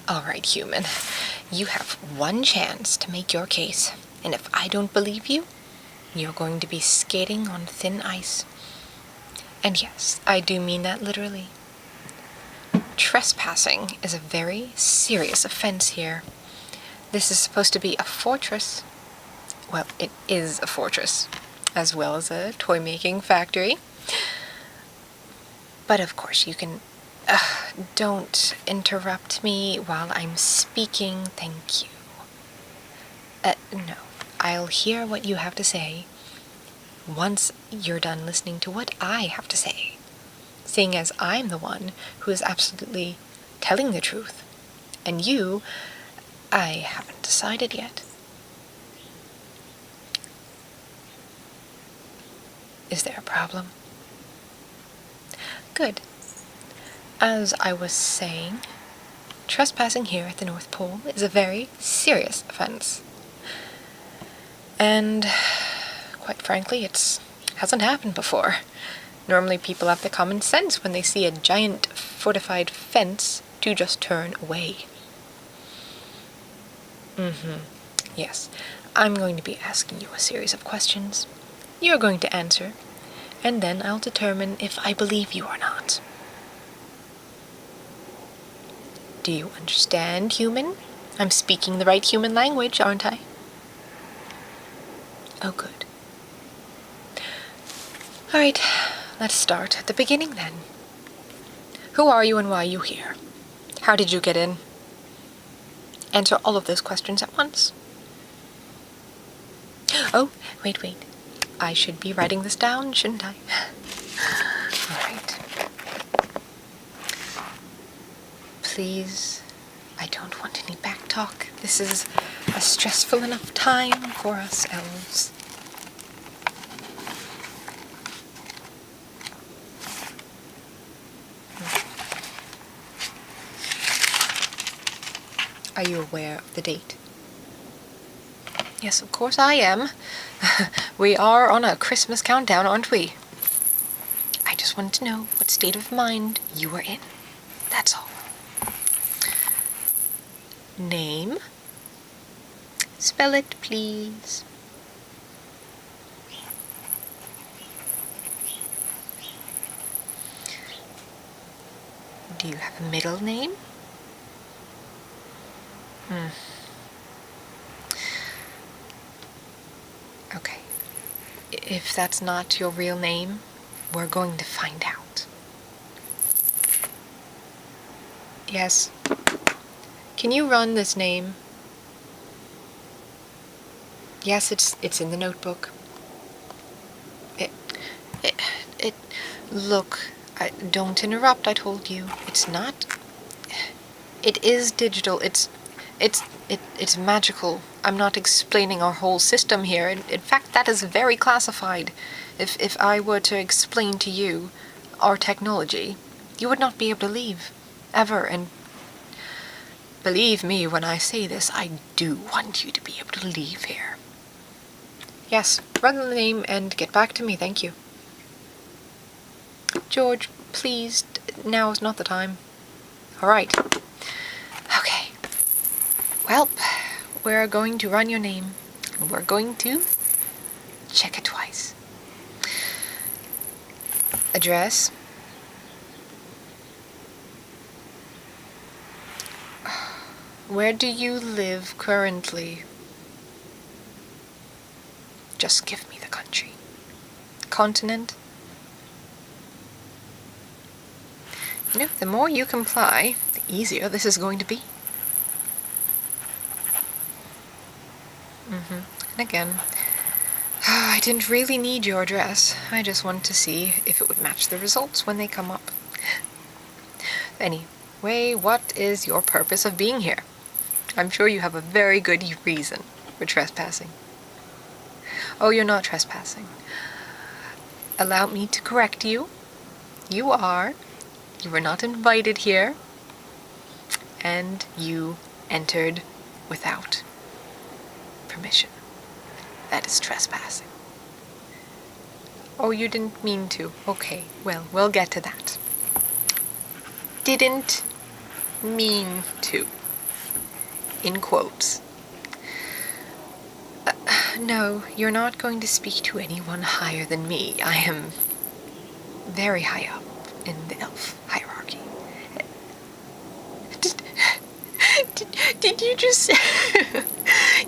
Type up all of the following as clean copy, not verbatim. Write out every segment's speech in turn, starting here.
All right, human. You have one chance to make your case, and if I don't believe you, you're going to be skating on thin ice. And yes, I do mean that literally. Trespassing is a very serious offense here. This is supposed to be a fortress. Well, it is a fortress, as well as a toy-making factory. But of course you can... don't interrupt me while I'm speaking, thank you. No, I'll hear what you have to say once you're done listening to what I have to say, seeing as I'm the one who is absolutely telling the truth, and you, I haven't decided yet. Is there a problem? Good. As I was saying, trespassing here at the North Pole is a very serious offense. And, quite frankly, it hasn't happened before. Normally people have the common sense when they see a giant fortified fence to just turn away. Yes, I'm going to be asking you a series of questions. You're going to answer, and then I'll determine if I believe you or not. Do you understand, human? I'm speaking the right human language, aren't I? Oh, good. All right, let's start at the beginning then. Who are you and why are you here? How did you get in? Answer all of those questions at once. Oh, wait. I should be writing this down, shouldn't I? All right. Please, I don't want any back talk. This is a stressful enough time for us elves. Are you aware of the date? Yes, of course I am. We are on a Christmas countdown, aren't we? I just wanted to know what state of mind you were in. That's all. Name? Spell it, please. Do you have a middle name? Okay. If that's not your real name, we're going to find out. Yes. Can you run this name? Yes, it's in the notebook. Look, don't interrupt, I told you. It's not... It is digital. It's magical. I'm not explaining our whole system here. In fact, that is very classified. If I were to explain to you our technology, you would not be able to leave. Ever. And believe me when I say this, I do want you to be able to leave here. Yes, run the name and get back to me, thank you. George, please, now is not the time. All right. Okay. Well, we're going to run your name, and we're going to check it twice. Address. Where do you live currently? Just give me the country. Continent. You know, the more you comply, the easier this is going to be. And again, I didn't really need your address. I just wanted to see if it would match the results when they come up. Anyway, what is your purpose of being here? I'm sure you have a very good reason for trespassing. Oh, you're not trespassing. Allow me to correct you. You are. You were not invited here. And you entered without permission. That is trespassing. Oh, you didn't mean to. Okay, well, we'll get to that. Didn't mean to. in quotes. No, you're not going to speak to anyone higher than me. I am very high up in the elf hierarchy. Did you just...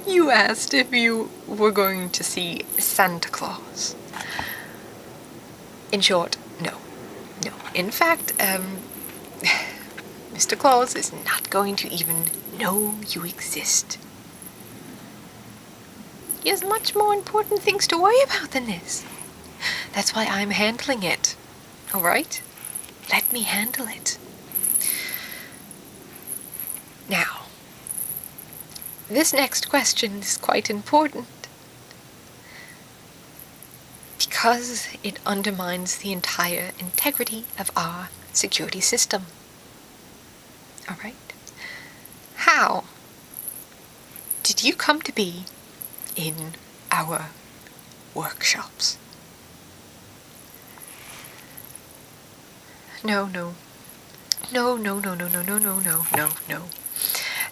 You asked if you were going to see Santa Claus. In short, no. No. In fact, Mr. Claus is not going to even know you exist. He has much more important things to worry about than this. That's why I'm handling it. All right? Let me handle it. Now, this next question is quite important because it undermines the entire integrity of our security system. All right? How did you come to be in our workshops? No.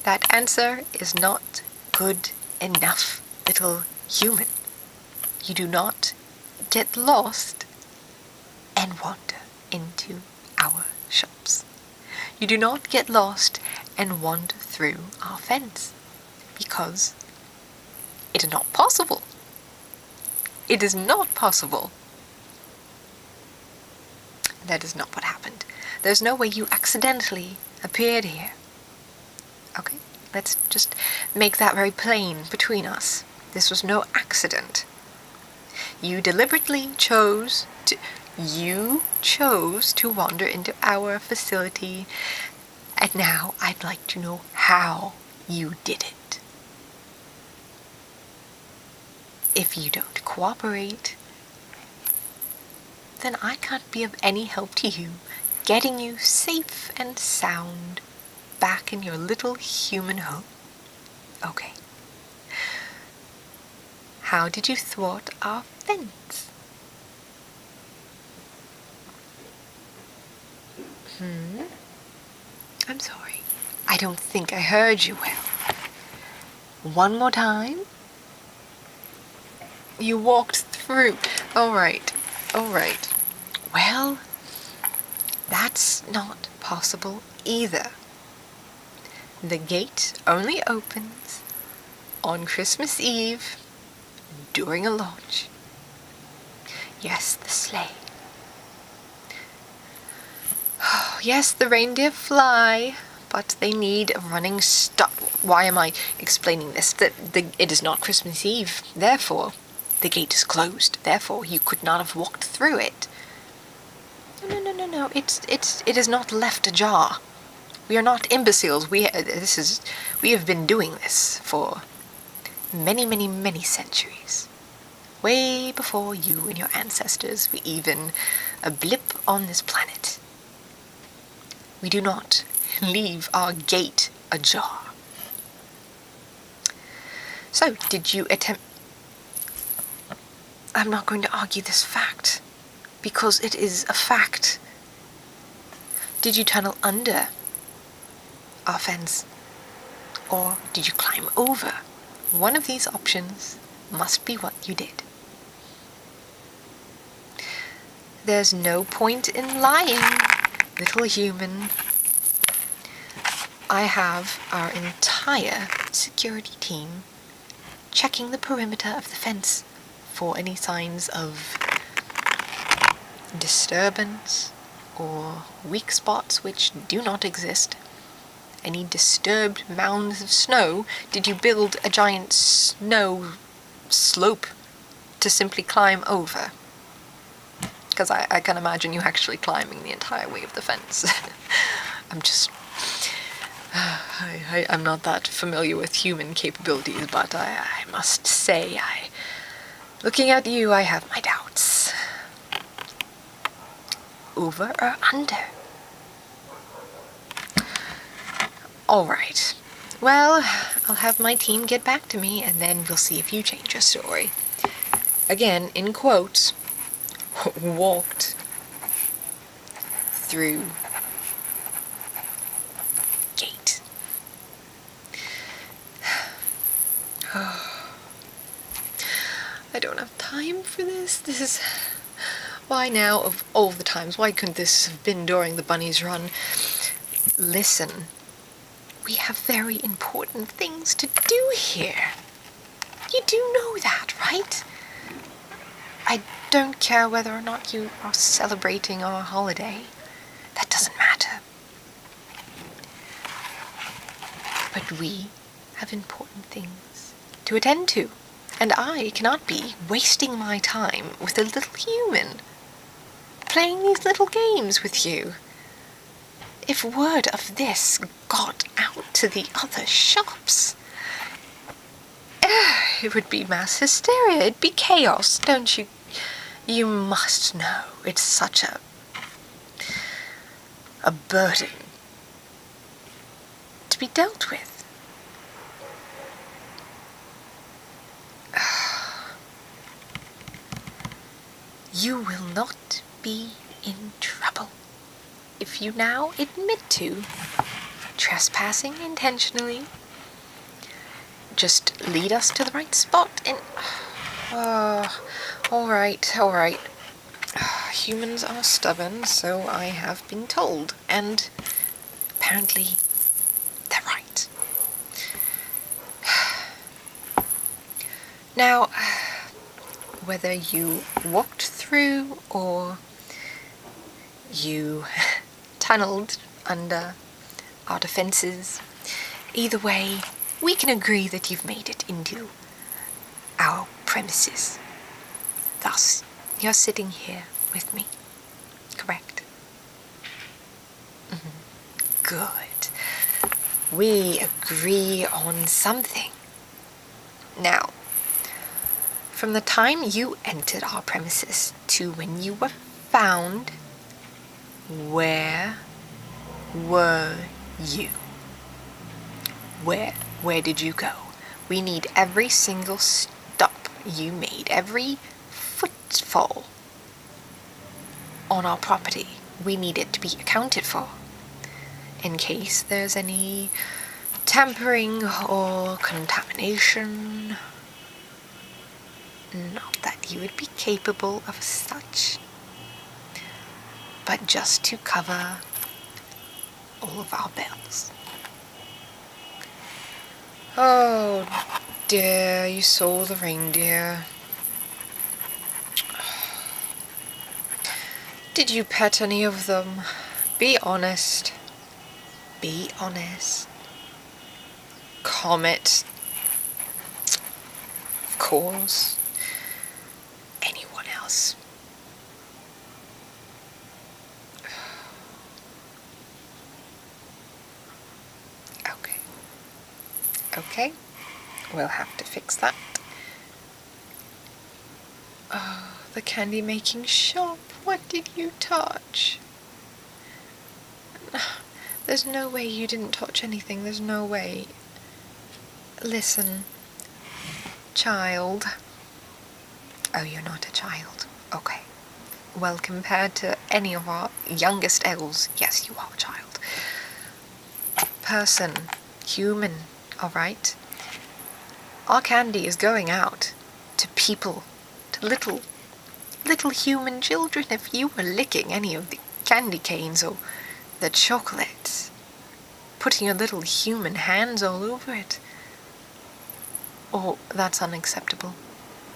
That answer is not good enough, little human. You do not get lost and wander into our shops. You do not get lost and wander through our fence, because it is not possible. It is not possible. That is not what happened. There's no way you accidentally appeared here. Okay? Let's just make that very plain between us. This was no accident. You deliberately chose to wander into our facility, and now I'd like to know how you did it. If you don't cooperate, then I can't be of any help to you getting you safe and sound back in your little human home. Okay. How did you thwart our fence? I'm sorry. I don't think I heard you well. One more time. You walked through. All right. Well, that's not possible either. The gate only opens on Christmas Eve during a launch. Yes, the sleigh. Yes, the reindeer fly, but they need a running start. Why am I explaining this? It is not Christmas Eve. Therefore, the gate is closed. Therefore, you could not have walked through it. No. It is not left ajar. We are not imbeciles. We have been doing this for many centuries. Way before you and your ancestors were even a blip on this planet. We do not leave our gate ajar. So, did you attempt... I'm not going to argue this fact, because it is a fact. Did you tunnel under our fence? Or did you climb over? One of these options must be what you did. There's no point in lying, little human. I have our entire security team checking the perimeter of the fence for any signs of disturbance or weak spots which do not exist. Any disturbed mounds of snow? Did you build a giant snow slope to simply climb over? Because I can imagine you actually climbing the entire way of the fence. I'm not that familiar with human capabilities, but I must say, looking at you, I have my doubts. Over or under? All right. Well, I'll have my team get back to me, and then we'll see if you change your story. Again, in quotes, walked through gate. time for this? Why now, of all the times? Why couldn't this have been during the bunny's run? Listen, we have very important things to do here. You do know that, right? I don't care whether or not you are celebrating our holiday. That doesn't matter. But we have important things to attend to, and I cannot be wasting my time with a little human, playing these little games with you. If word of this got out to the other shops, it would be mass hysteria. It'd be chaos, don't you? You must know it's such a burden to be dealt with. You will not be in trouble if you now admit to trespassing intentionally. Just lead us to the right spot and... all right. Humans are stubborn, so I have been told, and apparently they're right. Now, whether you walked through or you tunneled under our defenses, either way, we can agree that you've made it into our premises. Thus, you're sitting here with me, correct? Good. We agree on something. Now, from the time you entered our premises to when you were found, where were you? Where did you go? We need every single stop you made, every footfall on our property. We need it to be accounted for, in case there's any tampering or contamination. Not that you would be capable of such, but just to cover all of our bills. Oh dear, you saw the reindeer. Did you pet any of them? Be honest. Be honest. Comet. Of course. Anyone else? Okay, we'll have to fix that. Oh, the candy making shop. What did you touch? There's no way you didn't touch anything. There's no way. Listen, child. Oh, you're not a child. Okay. Well, compared to any of our youngest elves, yes, you are a child. Person, human. All right. Our candy is going out to people, to little human children. If you were licking any of the candy canes or the chocolate, putting your little human hands all over it, oh, that's unacceptable.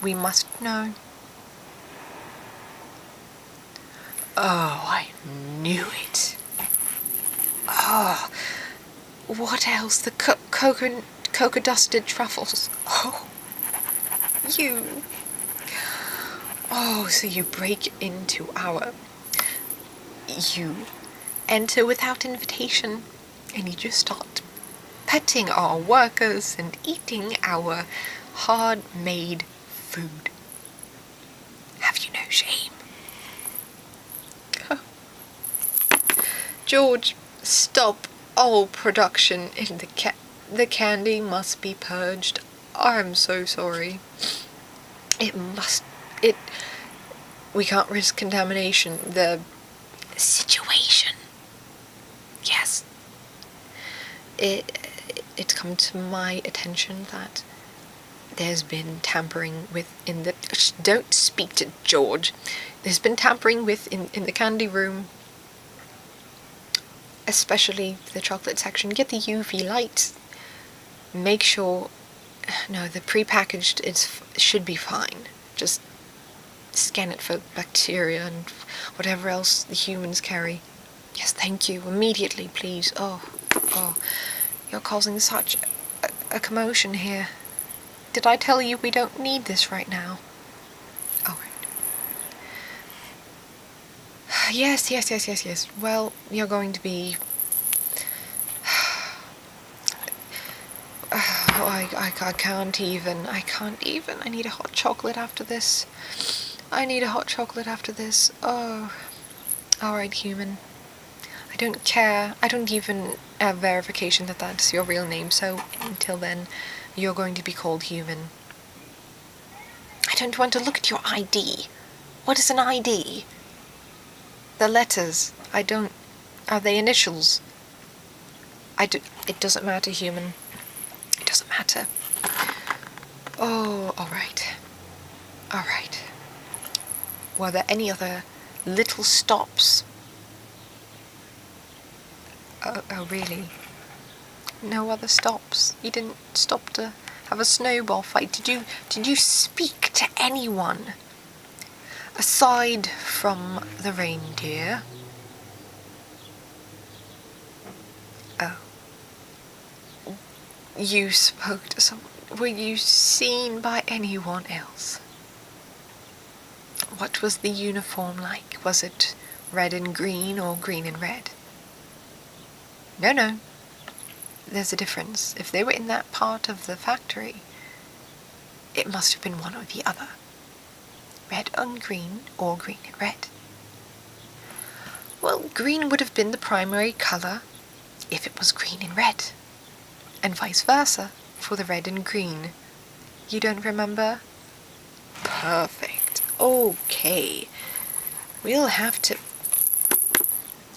We must know. Oh, I knew it. Oh, what else? The cocoa dusted truffles. Oh, you. Oh, so you break into you enter without invitation, and you just start petting our workers and eating our hard-made food. Have you no shame? George, stop all production in the candy must be purged. I'm so sorry. We can't risk contamination. The situation. Yes. It's come to my attention that there's been tampering with in the... Don't speak to George. There's been tampering with in the candy room. Especially the chocolate section. Get the UV lights. Make sure... No, the prepackaged should be fine. Just scan it for bacteria and whatever else the humans carry. Yes, thank you. Immediately, please. Oh. You're causing such a commotion here. Did I tell you we don't need this right now? Oh, right. Yes. Well, you're going to be... I can't even. I need a hot chocolate after this. Oh. Alright, human. I don't care. I don't even have verification that that's your real name, so until then, you're going to be called human. I don't want to look at your ID. What is an ID? The letters. Are they initials? It doesn't matter, human. It doesn't matter. Oh, alright. Were there any other little stops? Oh, really? No other stops? You didn't stop to have a snowball fight? Did you speak to anyone? Aside from the reindeer? Oh. You spoke to someone. Were you seen by anyone else? What was the uniform like? Was it red and green or green and red? No. There's a difference. If they were in that part of the factory, it must have been one or the other. Red and green or green and red. Well, green would have been the primary colour if it was green and red. And vice versa for the red and green. You don't remember? Perfect. Okay. We'll have to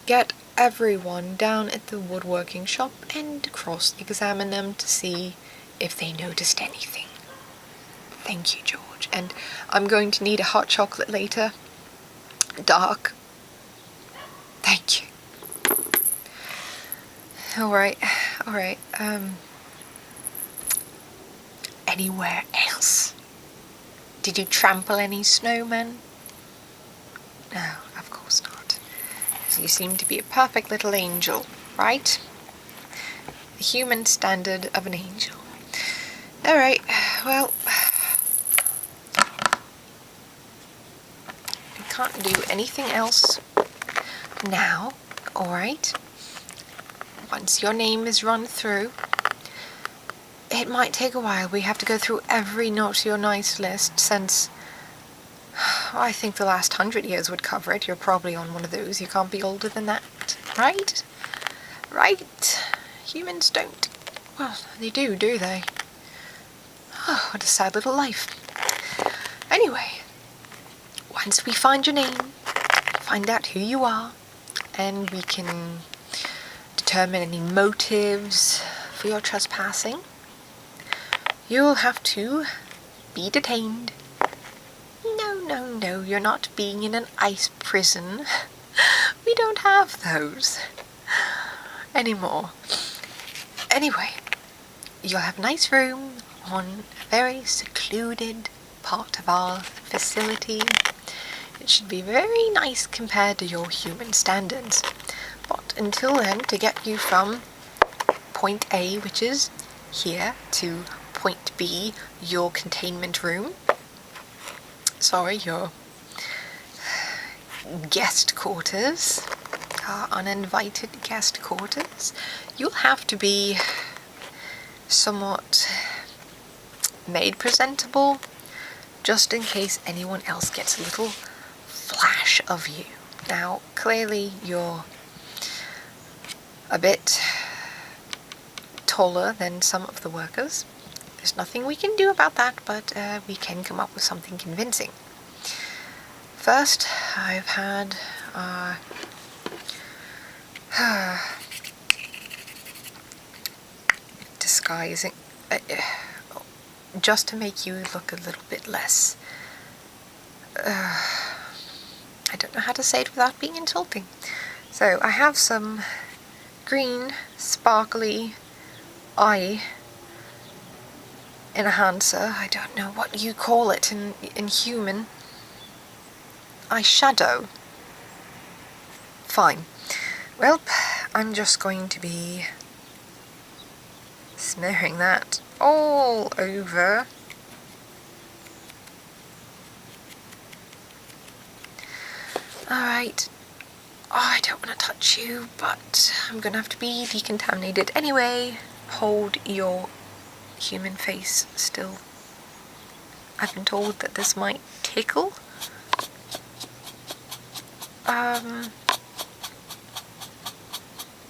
get everyone down at the woodworking shop and cross-examine them to see if they noticed anything. Thank you, George. And I'm going to need a hot chocolate later. Dark. Thank you. Alright. Anywhere else? Did you trample any snowmen? No, of course not. You seem to be a perfect little angel, right? The human standard of an angel. Alright, well... I can't do anything else now, alright? Once your name is run through, it might take a while. We have to go through every naughty or nice list since... I think the last 100 years would cover it. You're probably on one of those. You can't be older than that, right? Right. Humans don't. Well, they do they? Oh, what a sad little life. Anyway, once we find your name, find out who you are, and we can determine any motives for your trespassing, you'll have to be detained. No, you're not being in an ice prison. We don't have those anymore. Anyway, you'll have a nice room on a very secluded part of our facility. It should be very nice compared to your human standards. But until then, to get you from point A, which is here, to point B, your containment room, your guest quarters, our uninvited guest quarters, you'll have to be somewhat made presentable, just in case anyone else gets a little flash of you. Now, clearly you're a bit taller than some of the workers. There's nothing we can do about that, but we can come up with something convincing. First, I've had disguising just to make you look a little bit less... I don't know how to say it without being insulting. So I have some green, sparkly eye enhancer. I don't know what you call it in human. Eyeshadow. Fine. Well, I'm just going to be smearing that all over. Alright. Oh, I don't want to touch you, but I'm going to have to be decontaminated. Anyway, hold your human face still. I've been told that this might tickle.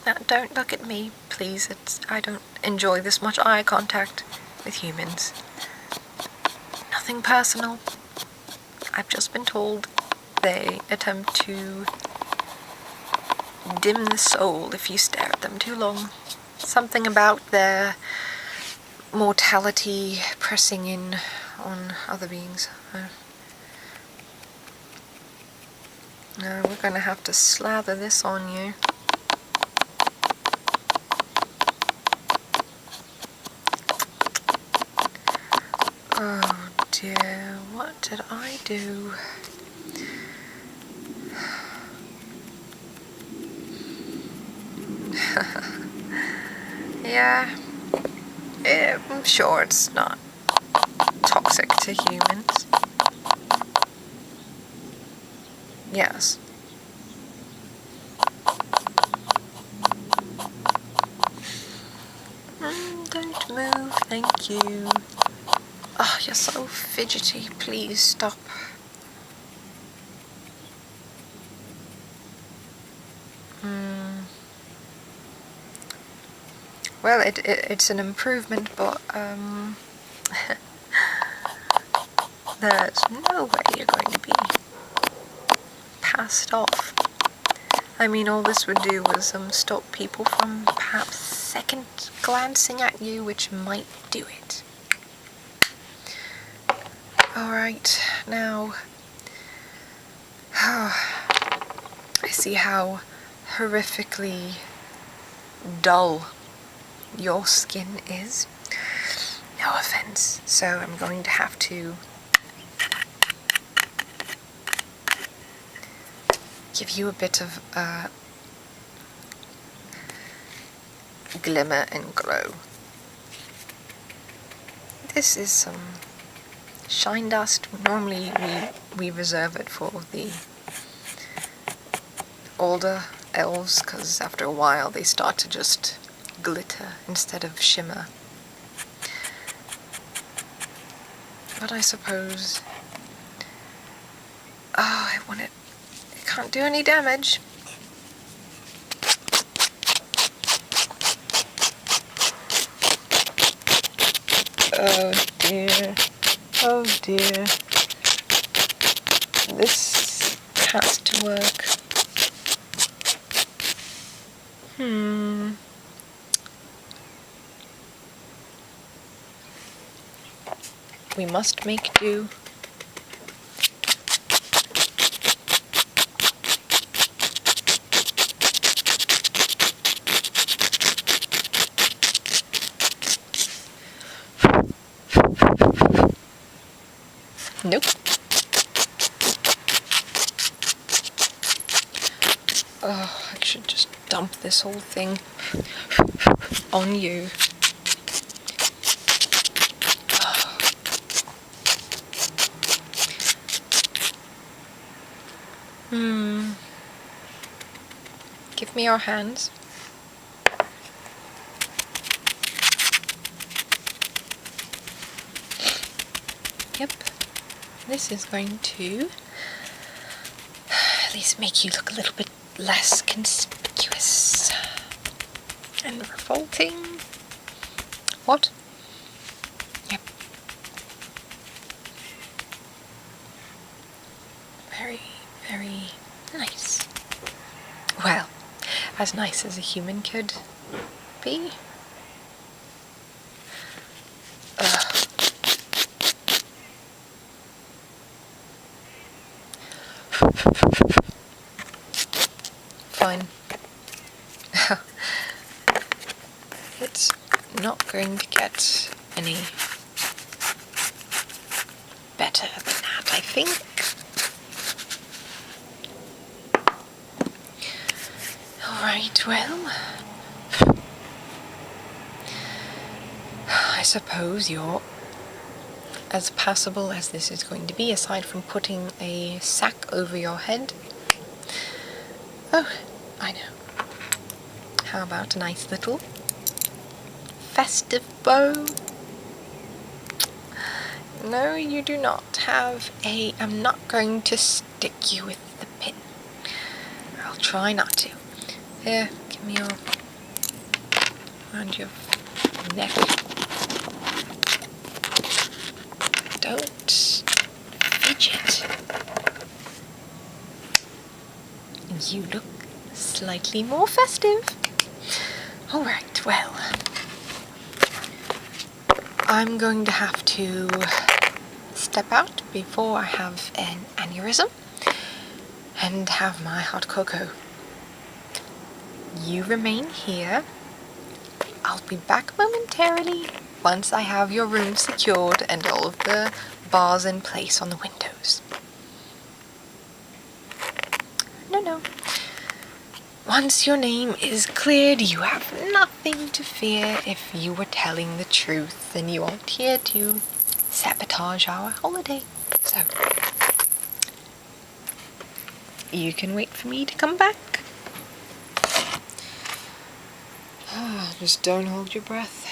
Now, don't look at me, please. I don't enjoy this much eye contact with humans. Nothing personal. I've just been told they attempt to dim the soul if you stare at them too long. Something about their mortality pressing in on other beings. No, we're going to have to slather this on you. Oh dear, what did I do? Yeah, I'm sure it's not toxic to humans. Yes. Don't move, thank you. Oh, you're so fidgety. Please stop. Well, it's an improvement, but there's no way you're going to be passed off. I mean, all this would do was stop people from perhaps second glancing at you, which might do it. Alright, now... I see how horrifically dull your skin is. No offense. So I'm going to have to give you a bit of glimmer and glow. This is some shine dust. Normally we reserve it for the older elves, because after a while they start to just glitter instead of shimmer. But I suppose... Oh, I want it. It can't do any damage. Oh dear. Oh dear. This has to work. We must make do. Nope. Oh, I should just dump this whole thing on you. Give me your hands. Yep. This is going to at least make you look a little bit less conspicuous and revolting. What? Yep. Very, very nice. Well, as nice as a human could be. Fine. It's not going to get any better than that, I think. Alright, well, I suppose you're as passable as this is going to be, aside from putting a sack over your head. Oh, I know. How about a nice little festive bow? No, you do not have a... I'm not going to stick you with the pin. I'll try not to. Here, give me your... around your neck. Don't fidget. You look slightly more festive. Alright, well, I'm going to have to step out before I have an aneurysm and have my hot cocoa. You remain here. I'll be back momentarily once I have your room secured and all of the bars in place on the windows. No. Once your name is cleared, you have nothing to fear if you were telling the truth, and you aren't here to sabotage our holiday. So, you can wait for me to come back. Just don't hold your breath.